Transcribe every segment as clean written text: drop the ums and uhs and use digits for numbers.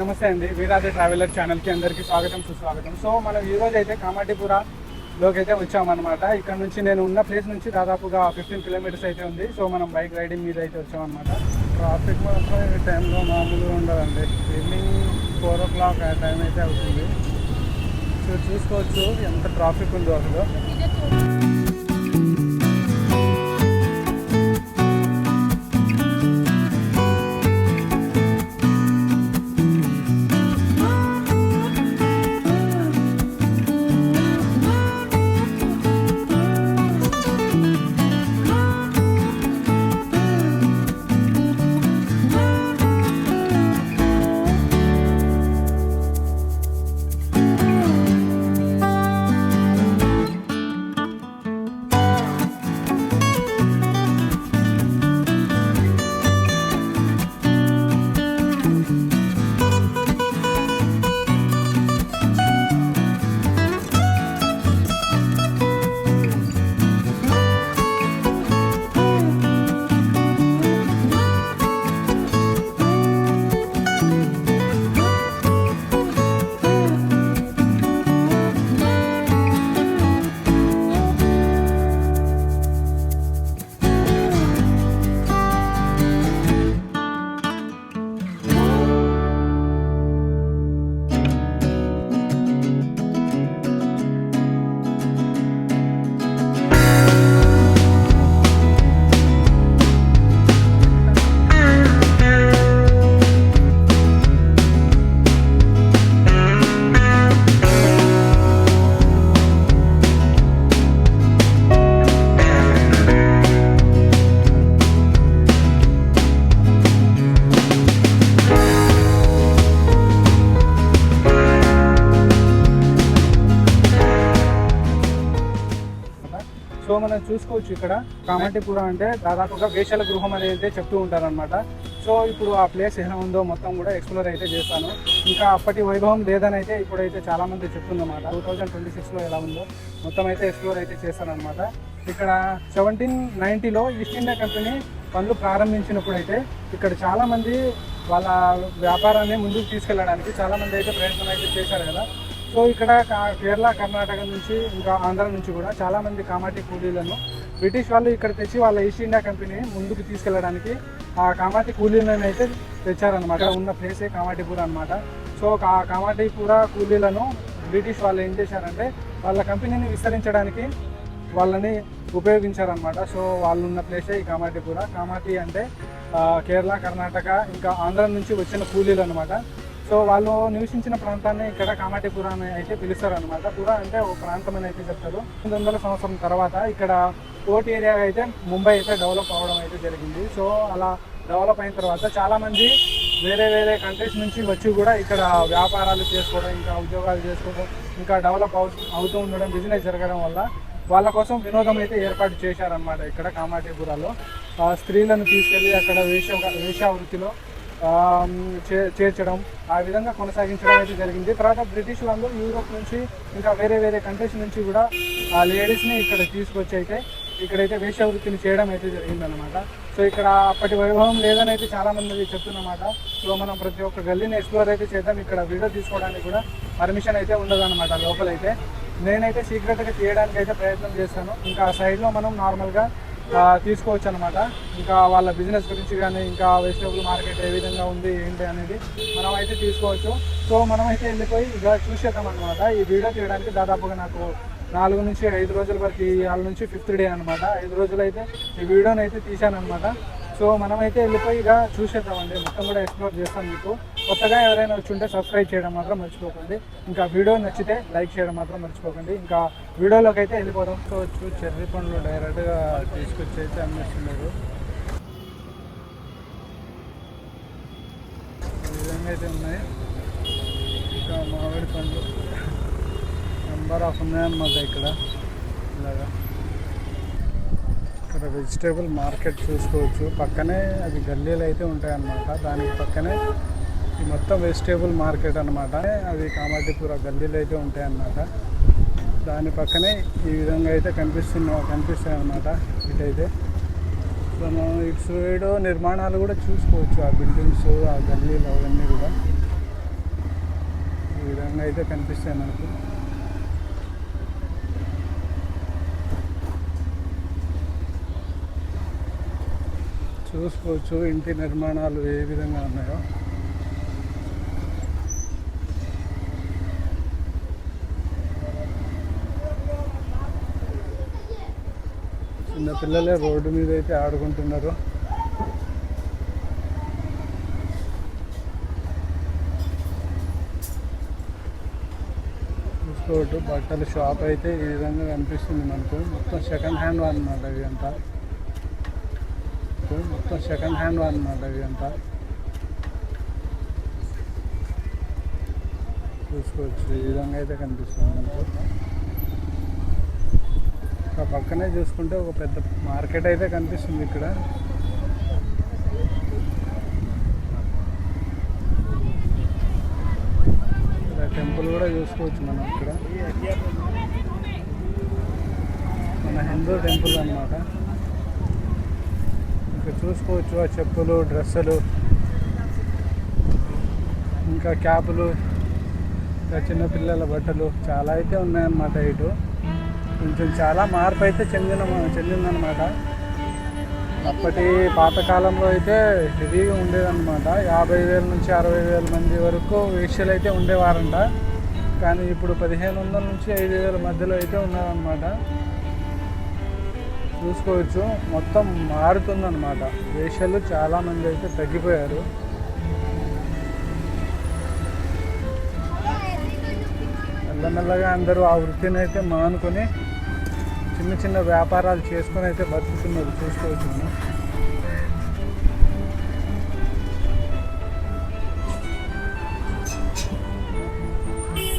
నమస్తే అండి, వీరాది ట్రావెలర్ ఛానల్కి అందరికీ స్వాగతం సుస్వాగతం. సో మనం ఈరోజు అయితే కామాటిపురాలోకి అయితే వచ్చామన్నమాట. ఇక్కడ నుంచి నేను ఉన్న ప్లేస్ నుంచి దాదాపుగా 15 కిలోమీటర్స్ అయితే ఉంది. సో మనం బైక్ రైడింగ్ మీద అయితే వచ్చామన్నమాట. ట్రాఫిక్ మాత్రం ఈ టైంలో మామూలుగా ఉండదండి. ఈవినింగ్ 4 o'clock ఆ టైం అయితే అవుతుంది. సో చూసుకోవచ్చు ఎంత ట్రాఫిక్ ఉందో అసలు. సో మనం చూసుకోవచ్చు ఇక్కడ కామాటిపురం అంటే దాదాపుగా వేషల గృహం అనేది అయితే చెప్తూ ఉంటారనమాట. సో ఇప్పుడు ఆ ప్లేస్ ఎలా ఉందో మొత్తం కూడా ఎక్స్ప్లోర్ అయితే చేస్తాను. ఇంకా అప్పటి వైభవం లేదని అయితే ఇప్పుడైతే చాలా మంది చెప్తుందన్నమాట. 2026లో ఎలా ఉందో మొత్తం అయితే ఎక్స్ప్లోర్ అయితే చేస్తానమాట. ఇక్కడ 1790లో ఈస్ట్ ఇండియా కంపెనీ పనులు ప్రారంభించినప్పుడు అయితే ఇక్కడ చాలామంది వాళ్ళ వ్యాపారాన్ని ముందుకు తీసుకెళ్ళడానికి చాలామంది అయితే ప్రయత్నం అయితే చేశారు కదా. సో ఇక్కడ కేరళ, కర్ణాటక నుంచి ఇంకా ఆంధ్ర నుంచి కూడా చాలామంది కామాటి కూలీలను బ్రిటిష్ వాళ్ళు ఇక్కడ తెచ్చి వాళ్ళ ఈస్ట్ ఇండియా కంపెనీ ముందుకు తీసుకెళ్ళడానికి ఆ కామాటి కూలీలను అయితే తెచ్చారనమాట. ఉన్న ప్లేసే కామాటిపుర అనమాట. సో ఆ కామాటిపుర కూలీలను బ్రిటిష్ వాళ్ళు ఏం చేశారంటే వాళ్ళ కంపెనీని విస్తరించడానికి వాళ్ళని ఉపయోగించారనమాట. సో వాళ్ళు ఉన్న ప్లేసే ఈ కామాటిపుర. కామాటి అంటే కేరళ, కర్ణాటక ఇంకా ఆంధ్ర నుంచి వచ్చిన కూలీలు అనమాట. సో వాళ్ళు నివసించిన ప్రాంతాన్ని ఇక్కడ కామాటిపుర అని అయితే పిలుస్తారు అనమాట. పుర అంటే ఒక ప్రాంతం అని అయితే చెప్తారు. 900 సంవత్సరం తర్వాత ఇక్కడ పోర్ట్ ఏరియా అయితే ముంబై అయితే డెవలప్ అవ్వడం అయితే జరిగింది. సో అలా డెవలప్ అయిన తర్వాత చాలామంది వేరే వేరే కంట్రీస్ నుంచి వచ్చి కూడా ఇక్కడ వ్యాపారాలు చేసుకోవడం, ఇంకా ఉద్యోగాలు చేసుకోవడం, ఇంకా డెవలప్ అవుతూ ఉండడం, బిజినెస్ జరగడం వల్ల వాళ్ళ కోసం వినోదం అయితే ఏర్పాటు చేశారనమాట. ఇక్కడ కామాటిపురాలో స్త్రీలను తీసుకెళ్ళి అక్కడ వేశ్యావృత్తిలో చేర్చడం, ఆ విధంగా కొనసాగించడం అయితే జరిగింది. తర్వాత బ్రిటిష్ వాళ్ళు యూరోప్ నుంచి ఇంకా వేరే వేరే కంట్రీస్ నుంచి కూడా ఆ లేడీస్ని ఇక్కడ తీసుకొచ్చి అయితే ఇక్కడైతే వేశ్యావృత్తిని చేయడం అయితే జరిగిందనమాట. సో ఇక్కడ అప్పటి వైభవం లేదని అయితే చాలామంది చెప్తున్నమాట. సో మనం ప్రతి ఒక్క గల్లీని ఎక్స్ప్లోర్ అయితే చేద్దాం. ఇక్కడ వీడియో తీసుకోవడానికి కూడా పర్మిషన్ అయితే ఉండదన్నమాట లోపలైతే. నేనైతే సీక్రెట్గా తీయడానికి అయితే ప్రయత్నం చేస్తాను. ఇంకా ఆ సైడ్లో మనం నార్మల్గా తీసుకోవచ్చు అనమాట. ఇంకా వాళ్ళ బిజినెస్ గురించి కానీ ఇంకా వెజిటేబుల్ మార్కెట్ ఏ విధంగా ఉంది ఏంటి అనేది మనం అయితే తీసుకోవచ్చు. సో మనమైతే వెళ్ళిపోయి ఇక చూసేద్దాం అనమాట. ఈ వీడియో తీయడానికి దాదాపుగా నాకు 4 నుంచి 5 రోజుల వరకు, వాళ్ళ నుంచి 5th డే అనమాట. 5 రోజులు అయితే ఈ వీడియోని అయితే తీశాను అనమాట. సో మనమైతే వెళ్ళిపోయి ఇక చూసేద్దామండి. మొత్తం కూడా ఎక్స్ప్లోర్ చేస్తాం. మీకు కొత్తగా ఎవరైనా వచ్చి ఉంటే సబ్స్క్రైబ్ చేయడం మాత్రం మర్చిపోకండి. ఇంకా వీడియో నచ్చితే లైక్ చేయడం మాత్రం మర్చిపోకండి. ఇంకా వీడియోలోకి అయితే వెళ్ళిపోదాం. సో చెర్రీ పండ్లు డైరెక్ట్గా తీసుకొచ్చి అయితే అమ్మేస్తున్నారు. ఈ విధంగా అయితే ఉన్నాయి. ఇంకా మామిడి పండ్లు నెంబర్ ఆఫ్ ఉన్నాయన్నమాట ఇక్కడ. ఇలాగా ఇక్కడ వెజిటేబుల్ మార్కెట్ చూసుకోవచ్చు. పక్కనే అది గల్లీలు అయితే ఉంటాయన్నమాట. దానికి పక్కనే ఈ మొత్తం వెజిటేబుల్ మార్కెట్ అనమాట. అది కామాటిపుర గల్లీలు అయితే ఉంటాయన్నమాట. దాని పక్కనే ఈ విధంగా అయితే కనిపిస్తాయి అన్నమాట. ఇటైతే మనం ఇటు సైడ్ నిర్మాణాలు కూడా చూసుకోవచ్చు. ఆ బిల్డింగ్స్, ఆ గల్లీలు అవన్నీ కూడా విధంగా అయితే కనిపిస్తాయి మనకు. చూసుకోవచ్చు ఇంటి నిర్మాణాలు ఏ విధంగా ఉన్నాయో. చిన్నపిల్లలే రోడ్డు మీద అయితే ఆడుకుంటున్నారు. చూసుకోవచ్చు బట్టల షాప్ అయితే ఈ విధంగా కనిపిస్తుంది మనకు. మొత్తం సెకండ్ హ్యాండ్ అన్నమాట ఇదంతా. మొత్తం సెకండ్ హ్యాండ్ అన్నమాట ఇదంతా. చూసుకోవచ్చు ఈ విధంగా అయితే కనిపిస్తుంది మనకు. పక్కనే చూసుకుంటే ఒక పెద్ద మార్కెట్ అయితే కనిపిస్తుంది ఇక్కడ. టెంపుల్ కూడా చూసుకోవచ్చు మనం ఇక్కడ. మన హిందూ టెంపుల్ అన్నమాట. ఇంకా చూసుకోవచ్చు ఆ చెప్పులు, డ్రెస్సులు, ఇంకా క్యాపులు, ఇంకా చిన్నపిల్లల బట్టలు చాలా అయితే ఉన్నాయన్నమాట. ఇటు కొంచెం చాలా మార్పు అయితే చెందిందనమాట. అప్పటి పాతకాలంలో అయితే హెవీగా ఉండేదన్నమాట. 50,000 నుంచి 60,000 మంది వరకు వేశ్యలు అయితే ఉండేవారంట. కానీ ఇప్పుడు 1,500 నుంచి 5,000 మధ్యలో అయితే ఉన్నారన్నమాట. చూసుకోవచ్చు మొత్తం మారుతుందన్నమాట. వేశ్యలు చాలామంది అయితే తగ్గిపోయారు. మెల్లమెల్లగా అందరూ ఆ వృత్తిని అయితే మానుకొని చిన్న చిన్న వ్యాపారాలు చేసుకొని అయితే బతుకుతున్నారు. చూసుకోవచ్చు మనం.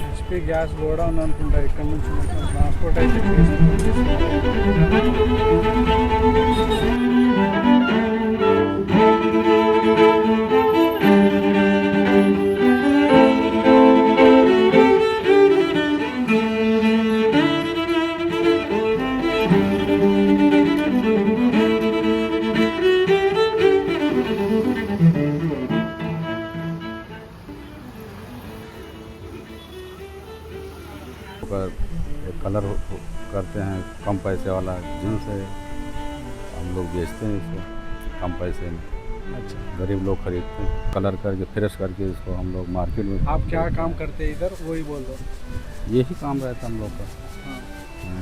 హెచ్పి గ్యాస్ గోడౌన్ అనుకుంటా. ఇక్కడ నుంచి మొత్తం ట్రాన్స్పోర్ట్ అయితే कलर करते हैं। कम पैसे वाला जींस है, हम लोग बेचते हैं इसको कम पैसे में। अच्छा, गरीब लोग खरीदते हैं। कलर करके फ्रेश करके इसको हम लोग मार्केट में। आप क्या काम करते हैं इधर, वही बोल दो। यही काम रहता है हम लोग का।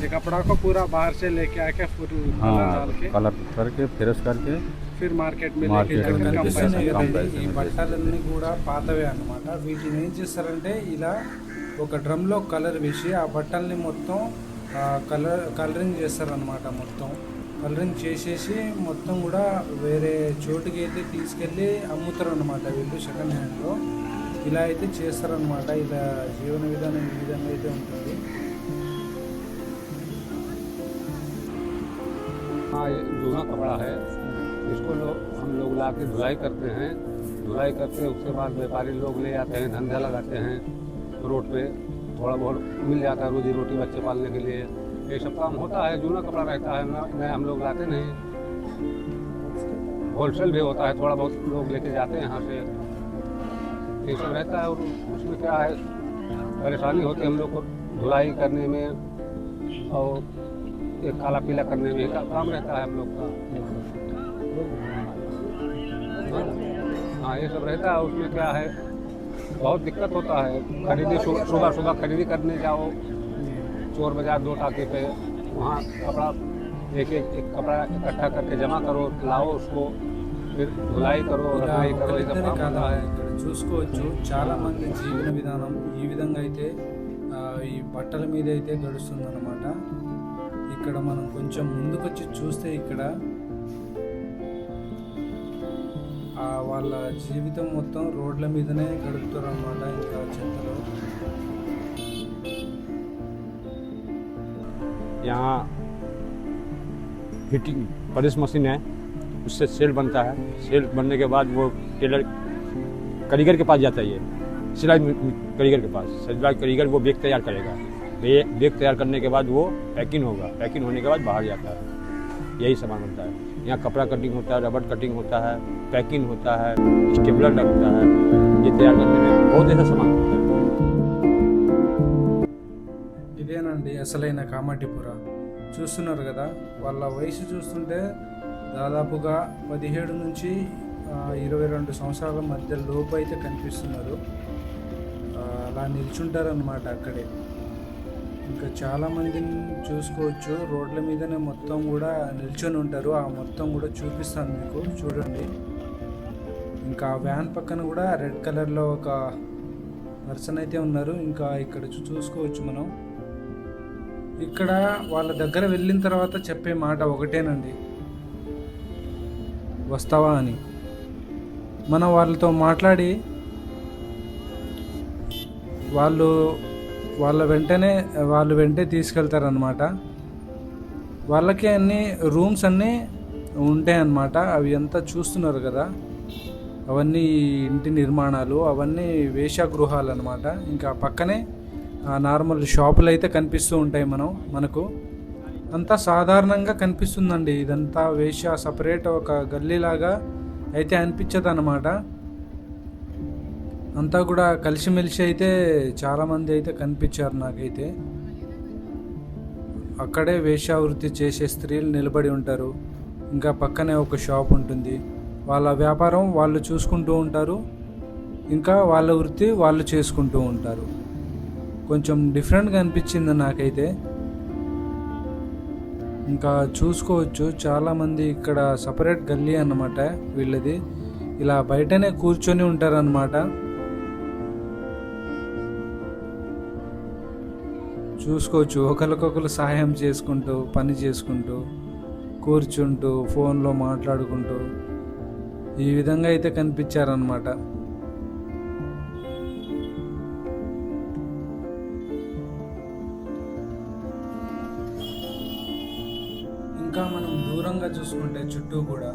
ये कपड़ा को पूरा बाहर से लेके आके फिर कलर डाल के कलर करके फ्रेश करके फिर మార్కెట్ में మార్కెట్ लेके में कम लेके पैसे कम में। पैसे ఈ में బట్టలన్నీ కూడా పాతవే అన్నమాట. వీటిని ఏం చేస్తారంటే ఇలా ఒక డ్రమ్లో కలర్ వేసి ఆ బట్టల్ని మొత్తం కలరింగ్ చేస్తారనమాట. మొత్తం కలరింగ్ చేసేసి మొత్తం కూడా వేరే చోటుకి అయితే తీసుకెళ్ళి అమ్ముతారు అనమాట వీళ్ళు సెకండ్ హ్యాండ్లో. ఇలా అయితే చేస్తారనమాట. ఇలా జీవన విధానం ఈ విధంగా అయితే ఉంటుంది. हाँ, ये जूना कपड़ा है। इसको हम लोग ला के धुलाई करते हैं। धुलाई करके उसके बाद व्यापारी लोग ले जाते हैं, धंधा लगाते हैं। रोड पे थोड़ा बहुत मिल जाता है रोजी रोटी बच्चे पालने के लिए। ये सब काम होता है। जूना कपड़ा रहता है, नया हम लोग लाते नहीं। होलसेल भी होता है, थोड़ा बहुत लोग लेके जाते हैं यहाँ से। ये सब रहता है। और उसमें क्या है, परेशानी होती है हम लोग को धुलाई करने में और एक काला पीला करने में काम रहता है हम लोग का। हाँ, ये सब रहता है। उसमें क्या है, बहुत दिक्कत होता है। खरीदी सुबह सुबह खरीदी करने जाओ चोर बाजार 2 टाके पे, वहाँ कपड़ा एक कपड़ा इकट्ठा करके जमा करो, लाओ उसको, फिर धुलाई करो, रखनाई करो। ये सब काम होता है। ఇక్కడ చూసుకోవచ్చు చాలా మంది జీవన విధానం ఈ విధంగా అయితే ఈ బట్టల మీద అయితే గడుస్తుంది అనమాట. ఇక్కడ మనం కొంచెం ముందుకొచ్చి చూస్తే ఇక్కడ వాళ్ళ జీవితం మొత్తం రోడ్ల మీదనే గడుపుతారు అన్నమాట. ఇంకా చెత్తలో यहाँ हीटिंग प्रेस मशीन है, उससे सेल बनता है। सेल बनने के बाद वो टेलर कारीगर के पास जाता है। ये सिलाई कारीगर के पास, सिलाई कारीगर वो बैग तैयार करेगा। बैग तैयार करने के बाद वो पैकिंग होगा। पैकिंग होने के बाद बाहर जाता है। यही सामान बनता है। यहाँ कपड़ा कटिंग होता है, रबड़ कटिंग होता है, पैकिंग होता है, स्टेपलर लगता है। ये तैयार करने में बहुत ऐसा सामान होता है। అండి అసలైన కామాటిపుర. చూస్తున్నారు కదా, వాళ్ళ వయసు చూస్తుంటే దాదాపుగా 17 నుంచి 22 సంవత్సరాల మధ్య లోపు అయితే కనిపిస్తున్నారు. అలా నిల్చుంటారనమాట అక్కడే. ఇంకా చాలామందిని చూసుకోవచ్చు, రోడ్ల మీదనే మొత్తం కూడా నిల్చొని ఉంటారు. ఆ మొత్తం కూడా చూపిస్తాను మీకు, చూడండి. ఇంకా వ్యాన్ పక్కన కూడా రెడ్ కలర్లో ఒక పర్సన్ అయితే ఉన్నారు. ఇంకా ఇక్కడ చూసుకోవచ్చు మనం. ఇక్కడ వాళ్ళ దగ్గర వెళ్ళిన తర్వాత చెప్పే మాట ఒకటేనండి, వస్తావా అని. మనం వాళ్ళతో మాట్లాడి వాళ్ళు వెంటే తీసుకెళ్తారనమాట. వాళ్ళకి అన్ని రూమ్స్ అన్నీ ఉంటాయన్నమాట. అవి అంతా చూస్తున్నారు కదా, అవన్నీ ఇంటి నిర్మాణాలు, అవన్నీ వేశ్యాగృహాలు అనమాట. ఇంకా పక్కనే నార్మల్ షాపులు అయితే కనిపిస్తూ ఉంటాయి మనకు. అంతా సాధారణంగా కనిపిస్తుందండి. ఇదంతా వేశ్య, సపరేట్ ఒక గల్లీలాగా అయితే అనిపించదు అన్నమాట. అంతా కూడా కలిసిమెలిసి అయితే చాలామంది అయితే కనిపించారు నాకైతే. అక్కడే వేశ్యావృత్తి చేసే స్త్రీలు నిలబడి ఉంటారు. ఇంకా పక్కనే ఒక షాప్ ఉంటుంది. వాళ్ళ వ్యాపారం వాళ్ళు చూసుకుంటూ ఉంటారు, ఇంకా వాళ్ళ వృత్తి వాళ్ళు చేసుకుంటూ ఉంటారు. కొంచెం డిఫరెంట్గా అనిపించింది నాకైతే. ఇంకా చూసుకోవచ్చు, చాలామంది ఇక్కడ సపరేట్ గల్లీ అన్నమాట వీళ్ళది. ఇలా బయటనే కూర్చొని ఉంటారన్నమాట. చూసుకోవచ్చు, ఒకరికొకరు సహాయం చేసుకుంటూ, పని చేసుకుంటూ, కూర్చుంటూ, ఫోన్లో మాట్లాడుకుంటూ ఈ విధంగా అయితే కనిపించారనమాట. ఇంకా మనం దూరంగా చూసుకుంటే చుట్టూ కూడా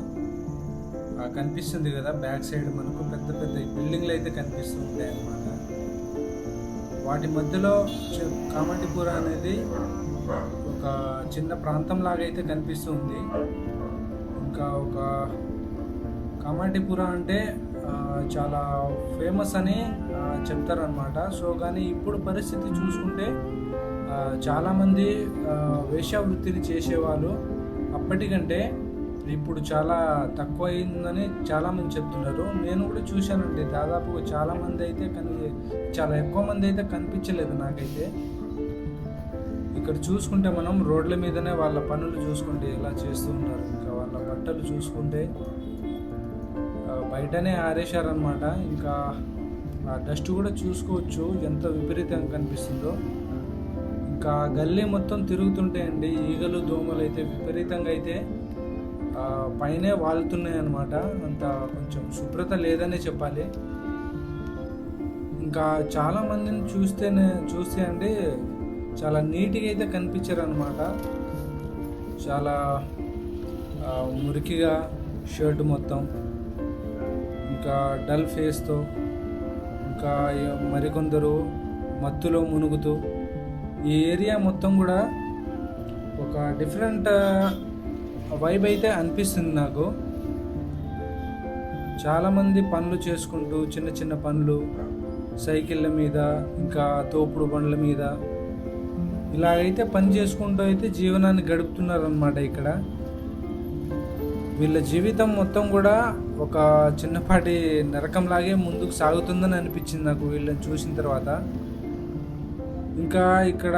కనిపిస్తుంది కదా, బ్యాక్ సైడ్ మనకు పెద్ద పెద్ద బిల్డింగ్లు అయితే కనిపిస్తూ ఉంటాయి అన్నమాట. వాటి మధ్యలో కామాటిపుర అనేది ఒక చిన్న ప్రాంతం లాగా అయితే కనిపిస్తుంది. ఇంకా ఒక కామాటిపుర అంటే చాలా ఫేమస్ అని చెప్తారనమాట. సో కానీ ఇప్పుడు పరిస్థితి చూసుకుంటే చాలామంది వేశ్యావృత్తిని చేసేవాళ్ళు అప్పటికంటే ఇప్పుడు చాలా తక్కువ అయిందని చాలామంది చెప్తున్నారు. నేను కూడా చూశానండి, దాదాపు చాలామంది అయితే చాలా ఎక్కువ మంది అయితే కనిపించలేదు నాకైతే. ఇక్కడ చూసుకుంటే మనం రోడ్ల మీదనే వాళ్ళ పనులు చూసుకుంటే ఎలా చేస్తూ ఉన్నారు. ఇంకా వాళ్ళ బట్టలు చూసుకుంటే బయటనే ఆరేశారనమాట. ఇంకా ఆ డస్ట్ కూడా చూసుకోవచ్చు ఎంత విపరీతంగా కనిపిస్తుందో. ఇంకా గల్లీ మొత్తం తిరుగుతుంటాయండి ఈగలు, దోమలు అయితే విపరీతంగా అయితే పైనే వాలుతున్నాయి అన్నమాట. అంత కొంచెం శుభ్రత లేదనే చెప్పాలి. ఇంకా చాలా మందిని చూస్తే అండి చాలా నీట్గా అయితే కనిపించారు అనమాట. చాలా మురికిగా షర్ట్ మొత్తం, ఇంకా డల్ ఫేస్తో, ఇంకా మరికొందరు మత్తులో మునుగుతూ, ఈ ఏరియా మొత్తం కూడా ఒక డిఫరెంట్ వైబ్ అయితే అనిపిస్తుంది నాకు. చాలామంది పనులు చేసుకుంటూ, చిన్న చిన్న పనులు సైకిళ్ళ మీద, ఇంకా తోపుడు బండ్ల మీద ఇలాగైతే పని చేసుకుంటూ అయితే జీవనాన్ని గడుపుతున్నారనమాట. ఇక్కడ వీళ్ళ జీవితం మొత్తం కూడా ఒక చిన్నపాటి నరకంలాగే ముందుకు సాగుతుందని అనిపించింది నాకు వీళ్ళని చూసిన తర్వాత. ఇంకా ఇక్కడ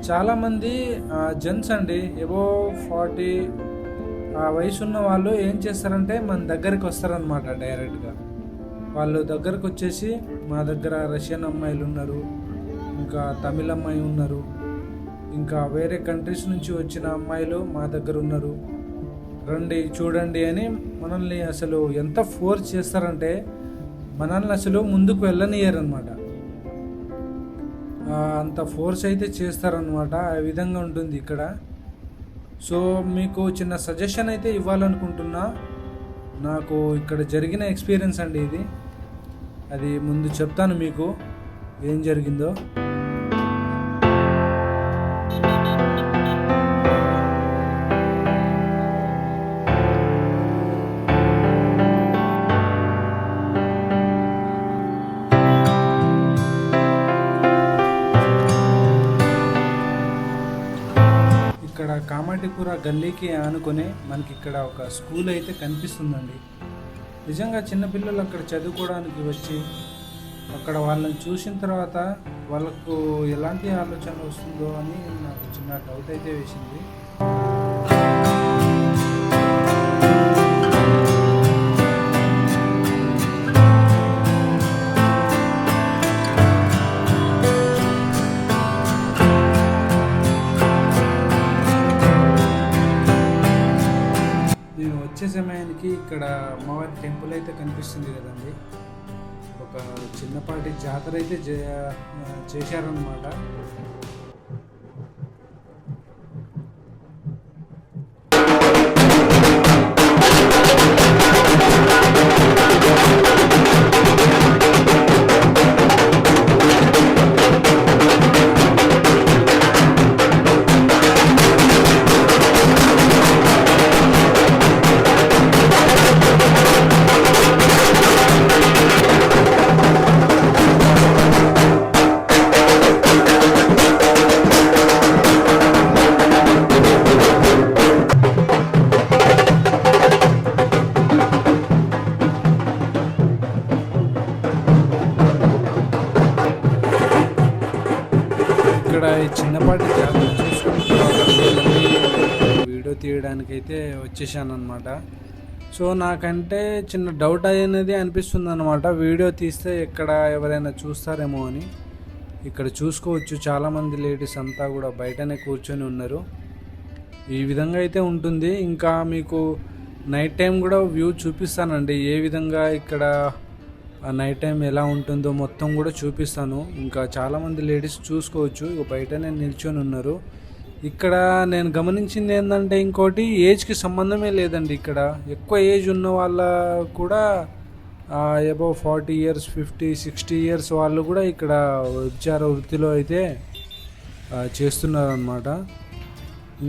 చాలామంది జెంట్స్ అండి, ఏవో 40 ఆ వయసు ఉన్న వాళ్ళు ఏం చేస్తారంటే మన దగ్గరికి వస్తారనమాట డైరెక్ట్గా. వాళ్ళు దగ్గరకు వచ్చేసి, మా దగ్గర రష్యన్ అమ్మాయిలు ఉన్నారు, ఇంకా తమిళ అమ్మాయి ఉన్నారు, ఇంకా వేరే కంట్రీస్ నుంచి వచ్చిన అమ్మాయిలు మా దగ్గర ఉన్నారు, రండి చూడండి అని మనల్ని అసలు ఎంత ఫోర్స్ చేస్తారంటే మనల్ని అసలు ముందుకు వెళ్ళనియరనమాట. అంత ఫోర్స్ అయితే చేస్తారనమాట. ఆ విధంగా ఉంటుంది ఇక్కడ. సో మీకు చిన్న సజెషన్ అయితే ఇవ్వాలనుకుంటున్నా. నాకు ఇక్కడ జరిగిన ఎక్స్పీరియన్స్ అండి ఇది. అది ముందు చెప్తాను మీకు ఏం జరిగిందో. కామాటిపుర గల్లీకి ఆనుకొని మనకి ఇక్కడ ఒక స్కూల్ అయితే కనిపిస్తుందండి. నిజంగా చిన్నపిల్లలు అక్కడ చదువుకోవడానికి వచ్చి అక్కడ వాళ్ళని చూసిన తర్వాత వాళ్ళకు ఎలాంటి ఆలోచన వస్తుందో అని నాకు చిన్న డౌట్ అయితే వేసింది. నేను వచ్చే సమయానికి ఇక్కడ అమ్మవారి టెంపుల్ అయితే కనిపిస్తుంది కదండి. ఒక చిన్నపాటి జాతర అయితే చేశారనమాట. ఇక్కడ ఈ చిన్నపాటి జాతర చూసుకుని వీడియో తీయడానికైతే వచ్చేసాను అనమాట. సో నాకంటే చిన్న డౌట్ అనేది అనిపిస్తుంది అనమాట, వీడియో తీస్తే ఎక్కడ ఎవరైనా చూస్తారేమో అని. ఇక్కడ చూసుకోవచ్చు చాలామంది లేడీస్ అంతా కూడా బయటనే కూర్చొని ఉన్నారు. ఈ విధంగా అయితే ఉంటుంది. ఇంకా మీకు నైట్ టైం కూడా వ్యూ చూపిస్తానండి, ఏ విధంగా ఇక్కడ నైట్ టైం ఎలా ఉంటుందో మొత్తం కూడా చూపిస్తాను. ఇంకా చాలామంది లేడీస్ చూసుకోవచ్చు బయటనే నిల్చొని ఉన్నారు. ఇక్కడ నేను గమనించింది ఏంటంటే ఇంకోటి, ఏజ్కి సంబంధమే లేదండి. ఇక్కడ ఎక్కువ ఏజ్ ఉన్న వాళ్ళ కూడా అబౌవ్ 40 years 50 60 years వాళ్ళు కూడా ఇక్కడ వ్యభిచార వృత్తిలో అయితే చేస్తున్నారన్నమాట.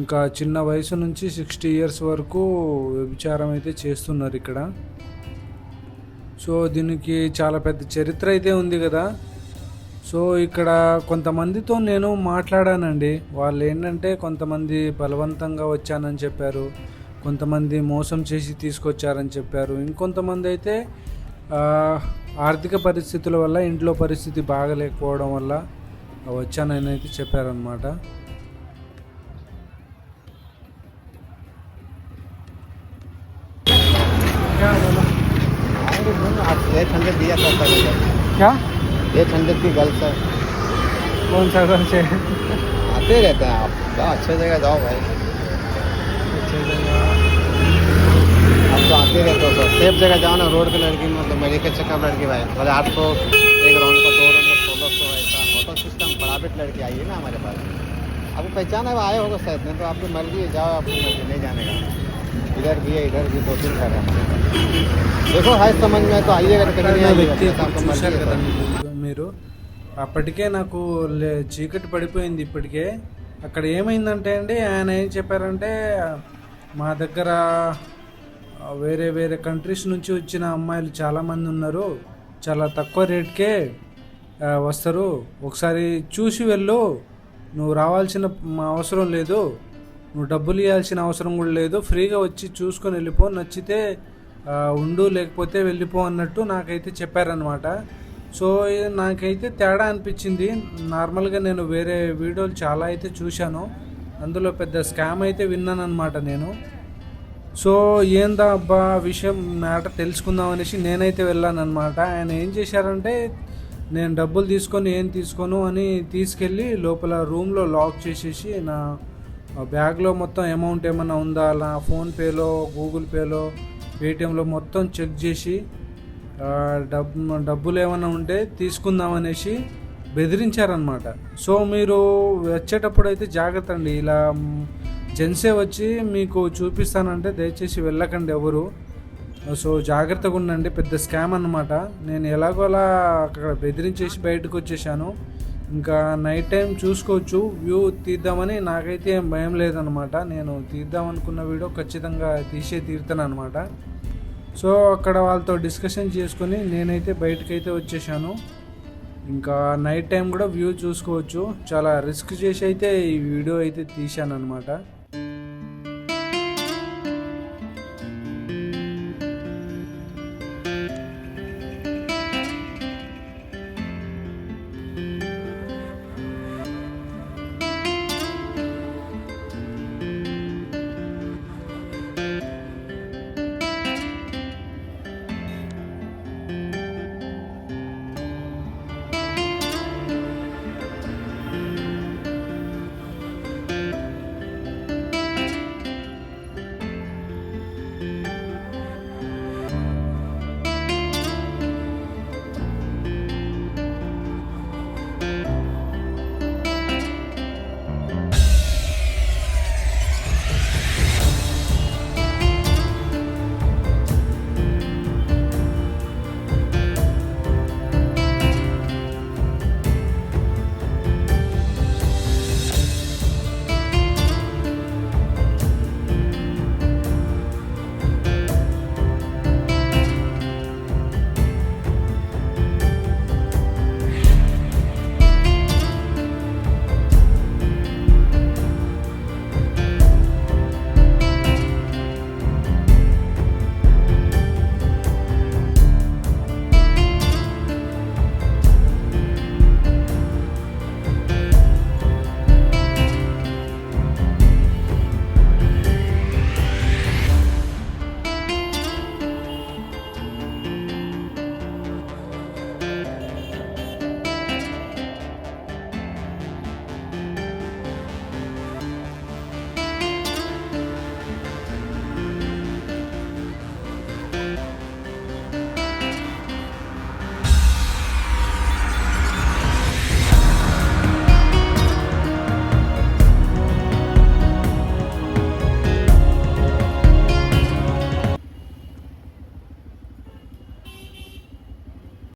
ఇంకా చిన్న వయసు నుంచి 60 years వరకు వ్యభిచారం అయితే చేస్తున్నారు ఇక్కడ. సో దీనికి చాలా పెద్ద చరిత్ర అయితే ఉంది కదా. సో ఇక్కడ కొంతమందితో నేను మాట్లాడానండి. వాళ్ళు ఏంటంటే కొంతమంది బలవంతంగా వచ్చానని చెప్పారు, కొంతమంది మోసం చేసి తీసుకొచ్చారని చెప్పారు, ఇంకొంతమంది అయితే ఆర్థిక పరిస్థితుల వల్ల, ఇంట్లో పరిస్థితి బాగలేకపోవడం వల్ల వచ్చానని అయితే చెప్పారనమాట. दिया था क्या 800 की गर्ल्स है, कौन सा घर से? आते रहते हैं आप, जाओ अच्छे जगह जाओ भाई, आप तो आते रहते हो सर, सेफ जगह जाओ ना। रोड पे लड़की मतलब मेडिकल चेकअप लड़की भाई बोले 800 एक राउंड का, 2 राउंड का 1600 ऐसा होटल सिस्टम। प्राइवेट लड़की आई है ना हमारे पास, आपको पहचान है, आए होगा शायद, नहीं तो आपकी मर्जी है, जाओ आपकी मर्जी, नहीं जाने का। इधर भी है, इधर भी 2-3 घर है हमारे पास। देखो हाय समझ में तो आइएगा, చూశారు కదా మీరు. అప్పటికే నాకు చీకటి పడిపోయింది ఇప్పటికే. అక్కడ ఏమైందంటే అండి, ఆయన ఏం చెప్పారంటే, మా దగ్గర వేరే వేరే కంట్రీస్ నుంచి వచ్చిన అమ్మాయిలు చాలామంది ఉన్నారు, చాలా తక్కువ రేట్కే వస్తారు, ఒకసారి చూసి వెళ్ళు, నువ్వు రావాల్సిన అవసరం లేదు, నువ్వు డబ్బులు ఇవ్వాల్సిన అవసరం కూడా లేదు, ఫ్రీగా వచ్చి చూసుకొని వెళ్ళిపో, నచ్చితే ఉండు లేకపోతే వెళ్ళిపో అన్నట్టు నాకైతే చెప్పారనమాట. సో నాకైతే తేడా అనిపించింది. నార్మల్గా నేను వేరే వీడియోలు చాలా అయితే చూశాను, అందులో పెద్ద స్కామ్ అయితే విన్నాను అనమాట నేను. సో ఏందా అబ్బా విషయం మ్యాటర్ తెలుసుకుందాం అనేసి నేనైతే వెళ్ళాను అనమాట. ఆయన ఏం చేశారంటే, నేను డబ్బులు తీసుకొని ఏం తీసుకోను అని తీసుకెళ్ళి లోపల రూమ్లో లాక్ చేసేసి నా బ్యాగ్లో మొత్తం అమౌంట్ ఏమైనా ఉందా, నా ఫోన్పేలో, గూగుల్ పేలో, పేటిఎంలో మొత్తం చెక్ చేసి డబ్బులు ఏమైనా ఉంటే తీసుకుందామనేసి బెదిరించారనమాట. సో మీరు వచ్చేటప్పుడు అయితే జాగ్రత్త అండి, ఇలా జెన్సే వచ్చి మీకు చూపిస్తానంటే దయచేసి వెళ్ళకండి ఎవరు. సో జాగ్రత్తగా ఉండండి, పెద్ద స్కామ్ అన్నమాట. నేను ఎలాగోలా అక్కడ బెదిరించేసి బయటకు వచ్చేసాను. ఇంకా నైట్ టైం చూసుకోవచ్చు, వ్యూ తీద్దామని నాకైతే ఏం భయం లేదనమాట. నేను తీద్దామనుకున్న వీడియో ఖచ్చితంగా తీర్తాను అనమాట. సో అక్కడ వాళ్ళతో డిస్కషన్ చేసుకొని నేనైతే బయటకైతే వచ్చేసాను. ఇంకా నైట్ టైం కూడా వ్యూ చూసుకోవచ్చు. చాలా రిస్క్ చేసి అయితే ఈ వీడియో అయితే తీశాను అనమాట.